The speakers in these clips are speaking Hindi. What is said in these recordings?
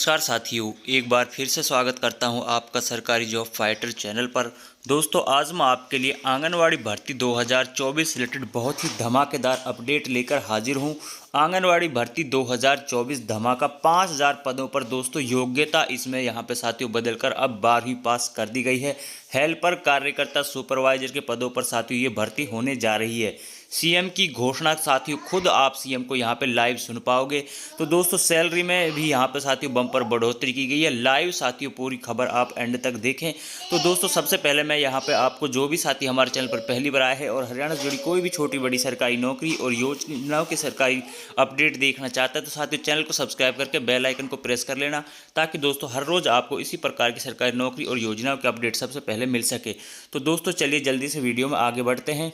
नमस्कार साथियों, एक बार फिर से स्वागत करता हूं आपका सरकारी जॉब फाइटर चैनल पर। दोस्तों, आज मैं आपके लिए आंगनवाड़ी भर्ती 2024 रिलेटेड बहुत ही धमाकेदार अपडेट लेकर हाजिर हूं। आंगनवाड़ी भर्ती 2024 धमाका 5000 पदों पर दोस्तों योग्यता इसमें यहाँ पे साथियों बदलकर अब 12वीं पास कर दी गई है। हेल्पर, कार्यकर्ता, सुपरवाइजर के पदों पर साथियों ये भर्ती होने जा रही है। सीएम की घोषणा साथियों खुद आप सीएम को यहाँ पे लाइव सुन पाओगे। तो दोस्तों सैलरी में भी यहाँ पे साथियों बम्पर बढ़ोतरी की गई है। लाइव साथियों पूरी खबर आप एंड तक देखें। तो दोस्तों सबसे पहले मैं यहाँ पे आपको जो भी साथी हमारे चैनल पर पहली बार आए हैं और हरियाणा से जुड़ी कोई भी छोटी बड़ी सरकारी नौकरी और योजनाओं की सरकारी अपडेट देखना चाहता है तो साथियों चैनल को सब्सक्राइब करके बेल आइकन को प्रेस कर लेना, ताकि दोस्तों हर रोज़ आपको इसी प्रकार की सरकारी नौकरी और योजनाओं के अपडेट सबसे पहले मिल सके। तो दोस्तों चलिए जल्दी से वीडियो में आगे बढ़ते हैं।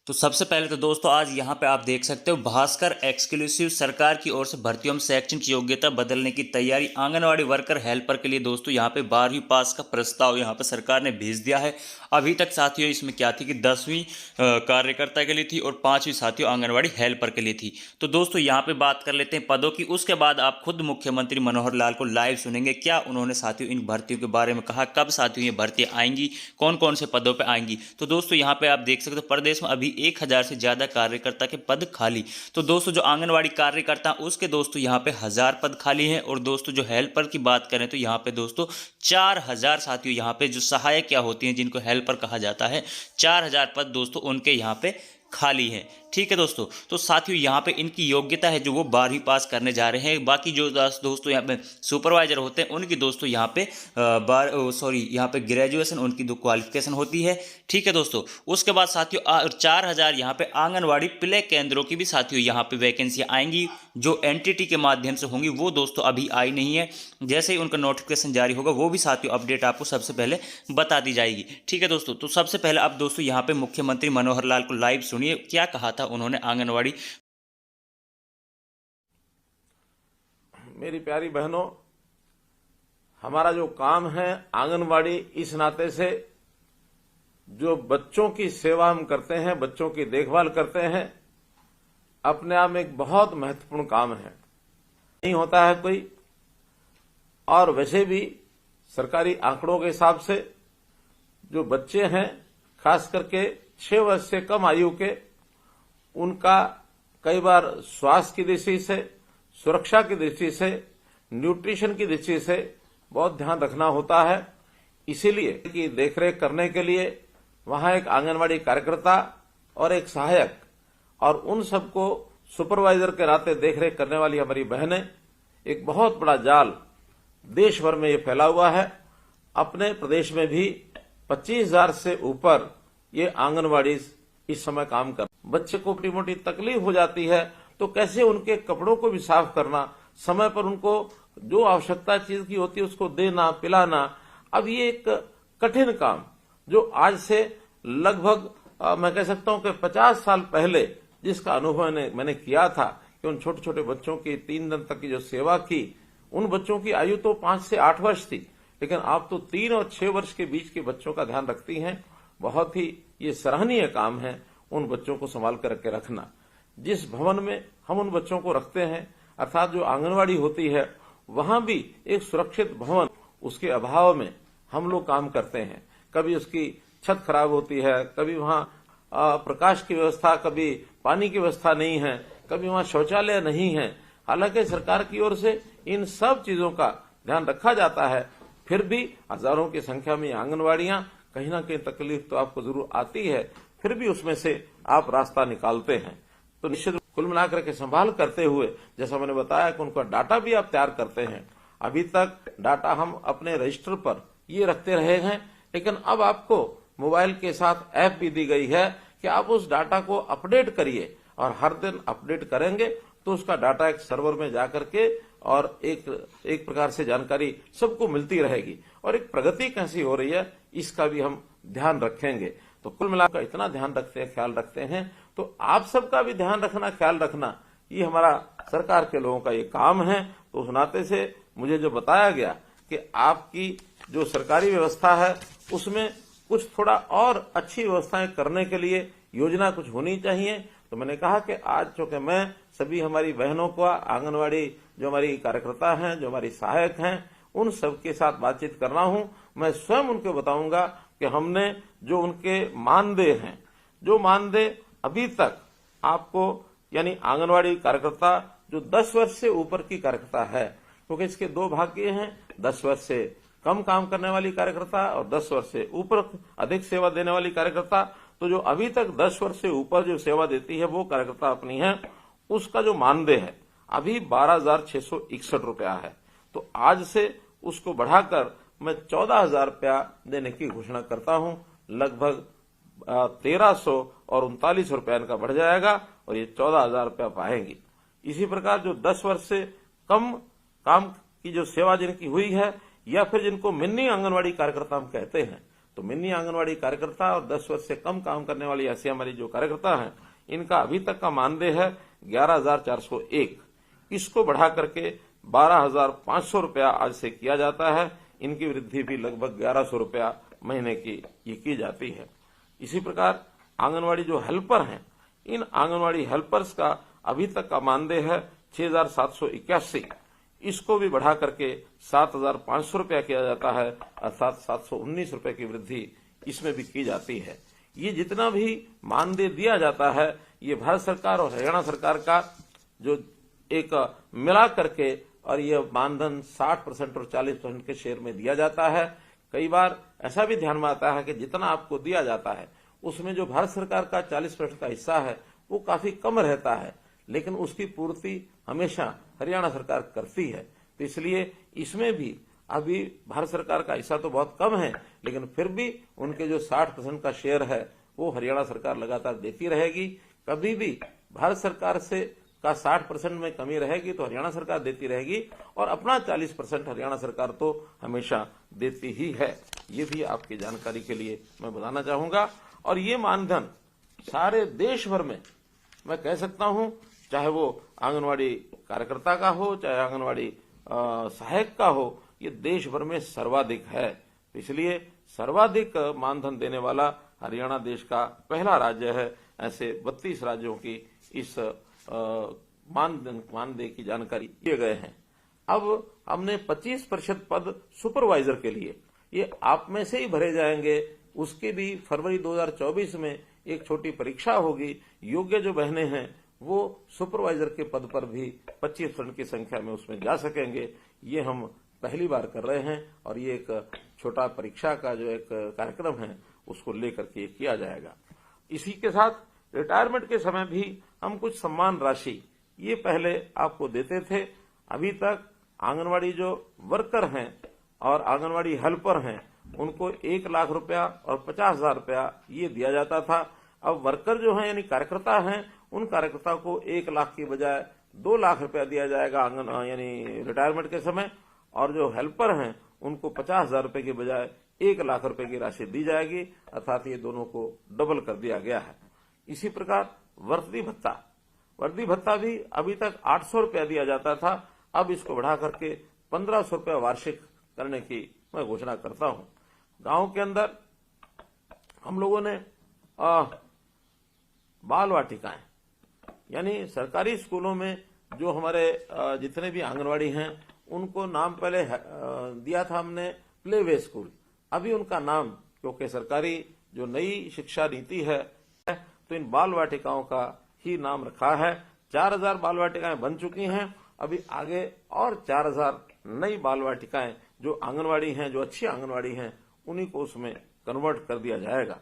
तो सबसे पहले तो दोस्तों आज यहाँ पे आप देख सकते हो भास्कर एक्सक्लूसिव, सरकार की ओर से भर्तियों में शैक्षणिक योग्यता बदलने की तैयारी। आंगनवाड़ी वर्कर हेल्पर के लिए दोस्तों यहाँ पे 12वीं पास का प्रस्ताव यहाँ पे सरकार ने भेज दिया है। अभी तक साथियों इसमें क्या थी कि 10वीं कार्यकर्ता के लिए थी और 5वीं साथियों आंगनवाड़ी हेल्पर के लिए थी। तो दोस्तों यहाँ पे बात कर लेते हैं पदों की, उसके बाद आप खुद मुख्यमंत्री मनोहर लाल को लाइव सुनेंगे क्या उन्होंने साथियों इन भर्तियों के बारे में कहा, कब साथियों ये भर्तियाँ आएंगी, कौन कौन से पदों पर आएंगी। तो दोस्तों यहाँ पे आप देख सकते हो प्रदेश में अभी 1000 से ज़्यादा कार्यकर्ता के पद खाली। तो दोस्तों जो आंगनवाड़ी कार्यकर्ता उसके दोस्तों यहाँ पे 1000 पद खाली हैं और दोस्तों जो हेल्पर की बात करें तो यहाँ पे दोस्तों 4000 साथियों यहाँ पे जो सहायक क्या होती हैं जिनको हेल्पर कहा जाता है 4000 पद दोस्तों उनके यहाँ पे खाली हैं। ठीक है दोस्तों, तो साथियों यहाँ पे इनकी योग्यता है जो वो 12वीं पास करने जा रहे हैं। बाकी जो दोस्तों यहाँ पे सुपरवाइजर होते हैं उनकी दोस्तों यहाँ पे यहाँ पे ग्रेजुएशन उनकी दो क्वालिफिकेशन होती है। ठीक है दोस्तों, उसके बाद साथियों 4000 यहाँ पे आंगनवाड़ी प्ले केंद्रों की भी साथियों यहाँ पे वैकेंसी आएंगी जो एनटीटी के माध्यम से होंगी। वो दोस्तों अभी आई नहीं है, जैसे ही उनका नोटिफिकेशन जारी होगा वो भी साथियों अपडेट आपको सबसे पहले बता दी जाएगी। ठीक है दोस्तों, तो सबसे पहले आप दोस्तों यहाँ पे मुख्यमंत्री मनोहर लाल को लाइव सुनिए क्या कहा था उन्होंने आंगनवाड़ी। मेरी प्यारी बहनों, हमारा जो काम है आंगनवाड़ी, इस नाते से जो बच्चों की सेवा हम करते हैं, बच्चों की देखभाल करते हैं, अपने आप में एक बहुत महत्वपूर्ण काम है, नहीं होता है कोई। और वैसे भी सरकारी आंकड़ों के हिसाब से जो बच्चे हैं खास करके 6 वर्ष से कम आयु के, उनका कई बार स्वास्थ्य की दृष्टि से, सुरक्षा की दृष्टि से, न्यूट्रिशन की दृष्टि से बहुत ध्यान रखना होता है। इसीलिए कि देखरेख करने के लिए वहां एक आंगनवाड़ी कार्यकर्ता और एक सहायक और उन सबको सुपरवाइजर के नाते देखरेख करने वाली हमारी बहनें, एक बहुत बड़ा जाल देश भर में ये फैला हुआ है। अपने प्रदेश में भी 25,000 से ऊपर ये आंगनवाड़ी इस समय काम कर। बच्चे को छोटी मोटी तकलीफ हो जाती है तो कैसे उनके कपड़ों को भी साफ करना, समय पर उनको जो आवश्यकता चीज की होती है उसको देना, पिलाना। अब ये एक कठिन काम जो आज से लगभग मैं कह सकता हूं कि 50 साल पहले जिसका अनुभव मैंने किया था कि उन छोटे छोटे बच्चों की 3 दिन तक की जो सेवा की, उन बच्चों की आयु तो 5 से 8 वर्ष थी, लेकिन आप तो 3 और 6 वर्ष के बीच के बच्चों का ध्यान रखती हैं। बहुत ही ये सराहनीय काम है उन बच्चों को संभाल कर के रखना। जिस भवन में हम उन बच्चों को रखते हैं, अर्थात जो आंगनवाड़ी होती है, वहां भी एक सुरक्षित भवन, उसके अभाव में हम लोग काम करते हैं। कभी उसकी छत खराब होती है, कभी वहां प्रकाश की व्यवस्था, कभी पानी की व्यवस्था नहीं है, कभी वहां शौचालय नहीं है। हालांकि सरकार की ओर से इन सब चीजों का ध्यान रखा जाता है, फिर भी हजारों की संख्या में आंगनवाड़ियां, कहीं ना कहीं तकलीफ तो आपको जरूर आती है, फिर भी उसमें से आप रास्ता निकालते हैं। तो निश्चित कुल मिलाकर के संभाल करते हुए, जैसा मैंने बताया कि उनका डाटा भी आप तैयार करते हैं। अभी तक डाटा हम अपने रजिस्टर पर ये रखते रहे हैं, लेकिन अब आपको मोबाइल के साथ ऐप भी दी गई है कि आप उस डाटा को अपडेट करिए, और हर दिन अपडेट करेंगे तो उसका डाटा एक सर्वर में जाकर के और एक प्रकार से जानकारी सबको मिलती रहेगी, और एक प्रगति कैसी हो रही है इसका भी हम ध्यान रखेंगे। तो कुल मिलाकर इतना ध्यान रखते हैं, ख्याल रखते हैं, तो आप सबका भी ध्यान रखना, ख्याल रखना, ये हमारा सरकार के लोगों का ये काम है। तो उस नाते से मुझे जो बताया गया कि आपकी जो सरकारी व्यवस्था है उसमें कुछ थोड़ा और अच्छी व्यवस्थाएं करने के लिए योजना कुछ होनी चाहिए। तो मैंने कहा कि आज चूंकि मैं सभी हमारी बहनों को, आंगनवाड़ी जो हमारी कार्यकर्ता हैं, जो हमारी सहायक हैं, उन सबके साथ बातचीत कर रहा हूं। मैं स्वयं उनको बताऊंगा कि हमने जो उनके मानदेय हैं, जो मानदेय अभी तक आपको यानी आंगनवाड़ी कार्यकर्ता जो 10 वर्ष से ऊपर की कार्यकर्ता है, क्योंकि इसके दो भाग ये हैं, 10 वर्ष से कम काम करने वाली कार्यकर्ता और 10 वर्ष से ऊपर अधिक सेवा देने वाली कार्यकर्ता। तो जो अभी तक 10 वर्ष से ऊपर जो सेवा देती है वो कार्यकर्ता अपनी है, उसका जो मानदेय है अभी 12,661 रुपया है। तो आज से उसको बढ़ाकर मैं 14,000 रुपया देने की घोषणा करता हूं। लगभग 1,300 और 39 रुपया इनका बढ़ जाएगा और ये 14,000 रुपया पाएंगी। इसी प्रकार जो 10 वर्ष से कम काम की जो सेवा जिनकी हुई है या फिर जिनको मिनी आंगनवाड़ी कार्यकर्ता हम कहते हैं, तो मिनी आंगनवाड़ी कार्यकर्ता और 10 वर्ष से कम काम करने वाली ऐसी हमारी जो कार्यकर्ता हैं, इनका अभी तक का मानदेय है 11,401। इसको बढ़ा करके 12,500 रुपया आज से किया जाता है। इनकी वृद्धि भी लगभग 1,100 रुपया महीने की ये की जाती है। इसी प्रकार आंगनवाड़ी जो हेल्पर हैं, इन आंगनवाड़ी हेल्पर्स का अभी तक का मानदेय है 6,781। इसको भी बढ़ा करके 7,500 रुपया किया जाता है, अर्थात 719 रुपए की वृद्धि इसमें भी की जाती है। ये जितना भी मानदेय दिया जाता है, ये भारत सरकार और हरियाणा सरकार का जो एक मिला करके और ये मानधन 60% और 40% के शेयर में दिया जाता है। कई बार ऐसा भी ध्यान में आता है कि जितना आपको दिया जाता है उसमें जो भारत सरकार का 40% का हिस्सा है वो काफी कम रहता है, लेकिन उसकी पूर्ति हमेशा हरियाणा सरकार करती है। तो इसलिए इसमें भी अभी भारत सरकार का हिस्सा तो बहुत कम है, लेकिन फिर भी उनके जो 60% का शेयर है वो हरियाणा सरकार लगातार देती रहेगी। कभी भी भारत सरकार से का 60% में कमी रहेगी तो हरियाणा सरकार देती रहेगी और अपना 40% हरियाणा सरकार तो हमेशा देती ही है। ये भी आपकी जानकारी के लिए मैं बताना चाहूंगा। और ये मानधन सारे देश भर में मैं कह सकता हूं, चाहे वो आंगनवाड़ी कार्यकर्ता का हो, चाहे आंगनवाड़ी सहायक का हो, ये देश भर में सर्वाधिक है। इसलिए सर्वाधिक मानधन देने वाला हरियाणा देश का पहला राज्य है। ऐसे 32 राज्यों की इस मानदेय की जानकारी दिए गए हैं। अब हमने 25% पद सुपरवाइजर के लिए, ये आप में से ही भरे जाएंगे। उसके भी फरवरी 2024 में एक छोटी परीक्षा होगी। योग्य जो बहनें हैं वो सुपरवाइजर के पद पर भी 25% की संख्या में उसमें जा सकेंगे। ये हम पहली बार कर रहे हैं और ये एक छोटा परीक्षा का जो एक कार्यक्रम है उसको लेकर के किया जाएगा। इसी के साथ रिटायरमेंट के समय भी हम कुछ सम्मान राशि ये पहले आपको देते थे। अभी तक आंगनवाड़ी जो वर्कर हैं और आंगनवाड़ी हेल्पर हैं उनको 1 लाख रुपया और 50,000 रुपया ये दिया जाता था। अब वर्कर जो हैं यानी कार्यकर्ता हैं, उन कार्यकर्ता को 1 लाख की बजाय 2 लाख रुपया दिया जाएगा यानी रिटायरमेंट के समय, और जो हेल्पर हैं उनको 50,000 रुपए की बजाय 1 लाख रुपए की राशि दी जाएगी, अर्थात ये दोनों को डबल कर दिया गया है। इसी प्रकार वर्दी भत्ता भी अभी तक 800 रुपया दिया जाता था, अब इसको बढ़ा करके 1,500 रुपया वार्षिक करने की मैं घोषणा करता हूं। गांव के अंदर हम लोगों ने बाल वाटिकाएं यानी सरकारी स्कूलों में जो हमारे जितने भी आंगनवाड़ी हैं उनको नाम पहले दिया था हमने प्ले वे स्कूल। अभी उनका नाम, क्योंकि सरकारी जो नई शिक्षा नीति है तो इन बाल वाटिकाओं का ही नाम रखा है। 4,000 बाल वाटिकाएं बन चुकी हैं। अभी आगे और 4,000 नई बाल वाटिकाएं जो आंगनवाड़ी हैं, जो अच्छी आंगनवाड़ी हैं, उन्हीं को उसमें कन्वर्ट कर दिया जाएगा।